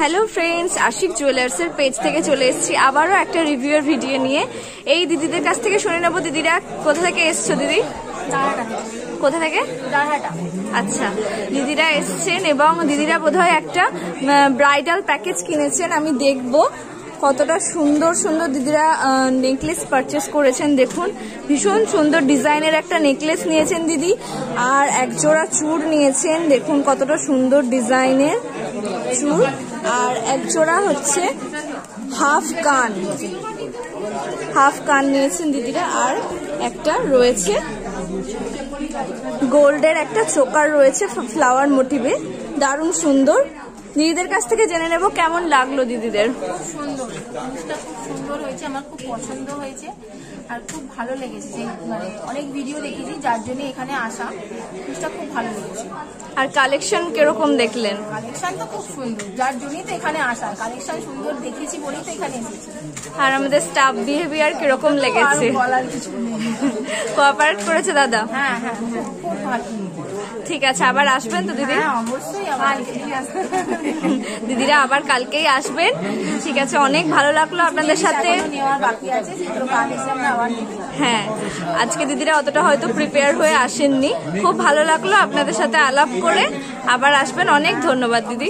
Hello friends, Ashiq জুয়েলার্সের page থেকে চলে এসেছি আবারও একটা রিভিউর ভিডিও নিয়ে। এই দিদিদের কাছ থেকে শুনে নেবো দিদিরা কোথা থেকে এসছো। দিদি কোথা থেকে? আচ্ছা, দিদিরা এসছেন এবং দিদিরা বোধহয় একটা ব্রাইডাল প্যাকেজ কিনেছেন। আমি দেখবো কতটা সুন্দর সুন্দর দিদিরা নেকলেস পারচেস করেছেন। দেখুন, ভীষণ সুন্দর ডিজাইনের একটা নেকলেস নিয়েছেন দিদি, আর এক জোড়া চূড় নিয়েছেন। দেখুন কতটা সুন্দর ডিজাইনের চূড়, আর এক জোড়া হচ্ছে হাফ কান নিয়েছেন দিদিরা, আর একটা রয়েছে গোল্ডের একটা চোকার রয়েছে ফ্লাওয়ার মোটিভে, দারুণ সুন্দর। দিদিদের কাছ থেকে জেনে নেব কেমন লাগলো দিদিদের। খুব সুন্দর, জিনিসটা খুব সুন্দর হয়েছে, আমার খুব পছন্দ হয়েছে আর খুব ভালো লেগেছে। যে মানে অনেক ভিডিও দেখেছি, যার জন্য এখানে আসা, জিনিসটা খুব ভালো লেগেছে। আর কালেকশন কিরকম দেখলেন? কালেকশন তো খুব সুন্দর, যার জন্যই তো এখানে আসা। কালেকশন সুন্দর দেখেছি বলেই তো এখানে এসেছি। আর আমাদের স্টাফ বিহেভিয়ার কিরকম লেগেছে? বলার কিছু নেই, কোঅপারেট করেছে দাদা? হ্যাঁ হ্যাঁ, খুব ভালো। ঠিক আছে, আবার আসবেন তো দিদি? অবশ্যই আবার দিদিরা আবার কালকেই আসবেন। ঠিক আছে, অনেক ভালো লাগলো আপনাদের সাথে। হ্যাঁ, আজকে দিদিরা অতটা হয়তো প্রিপেয়ার হয়ে আসেননি। খুব ভালো লাগলো আপনাদের সাথে আলাপ করে। আবার আসবেন। অনেক ধন্যবাদ দিদি।